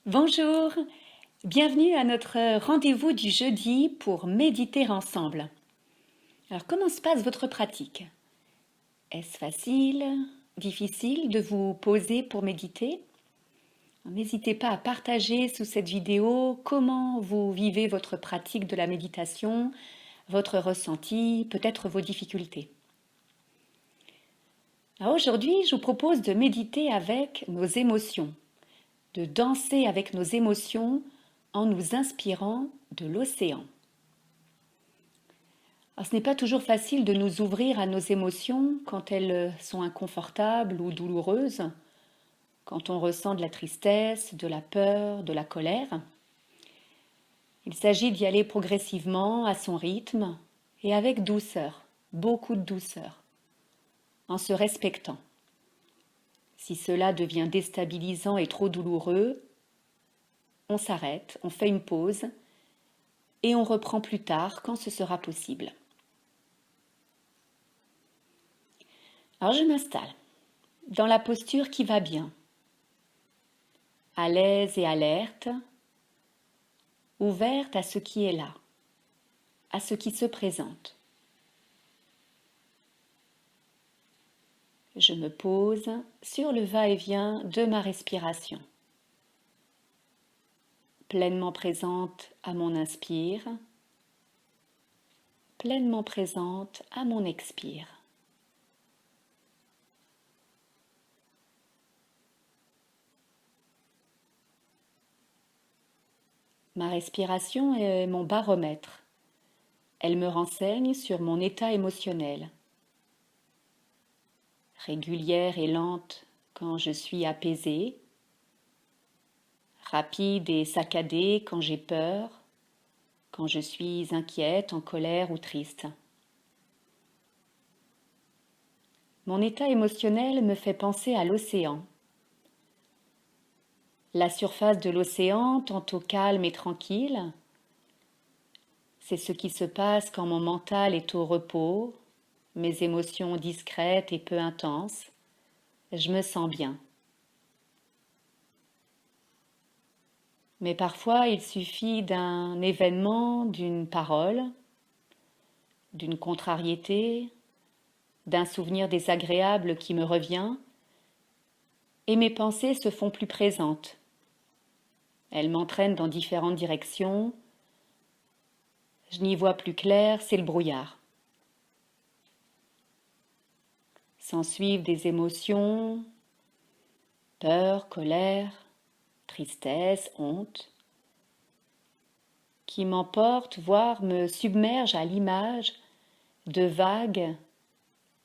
Bonjour, bienvenue à notre rendez-vous du jeudi pour méditer ensemble. Alors comment se passe votre pratique? Est-ce facile, difficile de vous poser pour méditer? N'hésitez pas à partager sous cette vidéo comment vous vivez votre pratique de la méditation, votre ressenti, peut-être vos difficultés. Alors aujourd'hui, je vous propose de méditer avec nos émotions, de danser avec nos émotions en nous inspirant de l'océan. Alors, ce n'est pas toujours facile de nous ouvrir à nos émotions quand elles sont inconfortables ou douloureuses, quand on ressent de la tristesse, de la peur, de la colère. Il s'agit d'y aller progressivement, à son rythme et avec douceur, beaucoup de douceur, en se respectant. Si cela devient déstabilisant et trop douloureux, on s'arrête, on fait une pause et on reprend plus tard quand ce sera possible. Alors je m'installe dans la posture qui va bien, à l'aise et alerte, ouverte à ce qui est là, à ce qui se présente. Je me pose sur le va-et-vient de ma respiration, pleinement présente à mon inspire, pleinement présente à mon expire. Ma respiration est mon baromètre. Elle me renseigne sur mon état émotionnel. Régulière et lente quand je suis apaisée, rapide et saccadée quand j'ai peur, quand je suis inquiète, en colère ou triste. Mon état émotionnel me fait penser à l'océan. La surface de l'océan, tantôt calme et tranquille, c'est ce qui se passe quand mon mental est au repos, mes émotions discrètes et peu intenses. Je me sens bien. Mais parfois, il suffit d'un événement, d'une parole, d'une contrariété, d'un souvenir désagréable qui me revient, et mes pensées se font plus présentes. Elles m'entraînent dans différentes directions. Je n'y vois plus clair, c'est le brouillard. S'ensuivent des émotions, peur, colère, tristesse, honte, qui m'emportent, voire me submergent à l'image de vagues,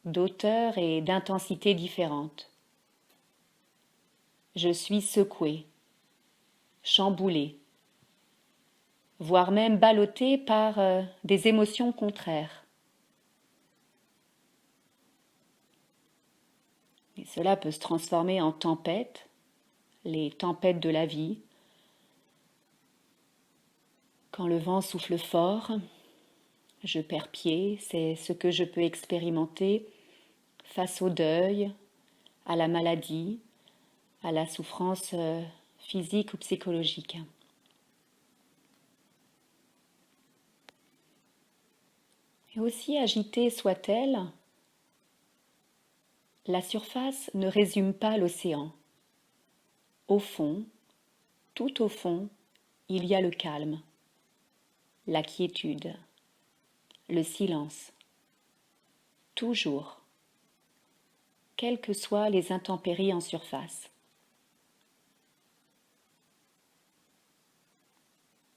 d'auteurs et d'intensités différentes. Je suis secouée, chamboulée, voire même ballottée par des émotions contraires. Et cela peut se transformer en tempête, les tempêtes de la vie. Quand le vent souffle fort, je perds pied, c'est ce que je peux expérimenter face au deuil, à la maladie, à la souffrance physique ou psychologique. Et aussi agitée soit-elle, la surface ne résume pas l'océan. Au fond, tout au fond, il y a le calme, la quiétude, le silence. Toujours, quelles que soient les intempéries en surface.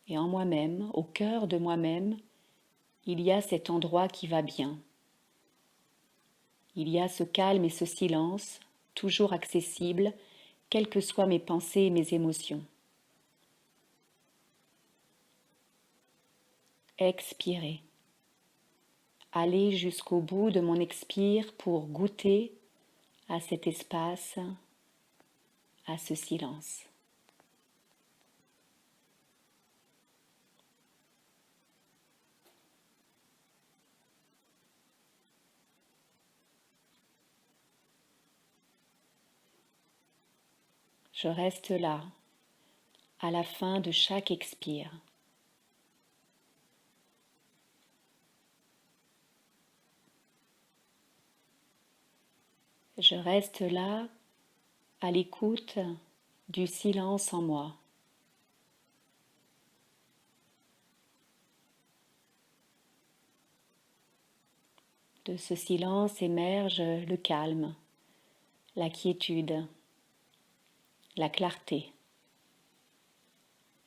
Et en moi-même, au cœur de moi-même, il y a cet endroit qui va bien. Il y a ce calme et ce silence, toujours accessible, quelles que soient mes pensées et mes émotions. Expirer. Aller jusqu'au bout de mon expire pour goûter à cet espace, à ce silence. Je reste là, à la fin de chaque expire. Je reste là, à l'écoute du silence en moi. De ce silence émerge le calme, la quiétude, la clarté,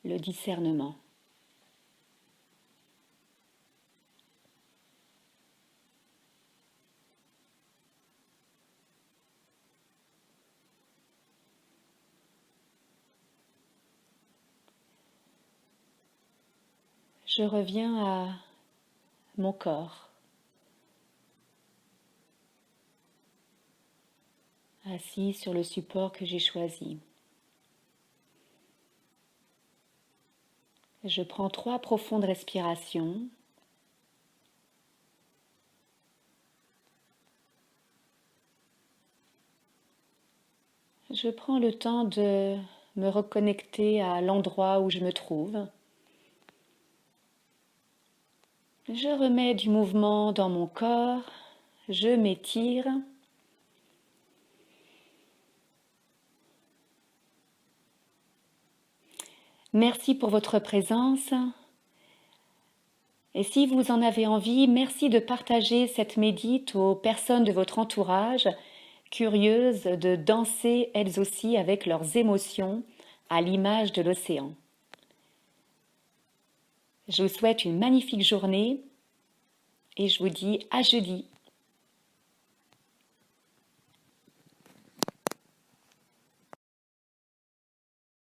le discernement. Je reviens à mon corps, assis sur le support que j'ai choisi. Je prends 3 profondes respirations. Je prends le temps de me reconnecter à l'endroit où je me trouve. Je remets du mouvement dans mon corps, je m'étire. Merci pour votre présence. Et si vous en avez envie, merci de partager cette médite aux personnes de votre entourage, curieuses de danser elles aussi avec leurs émotions à l'image de l'océan. Je vous souhaite une magnifique journée et je vous dis à jeudi.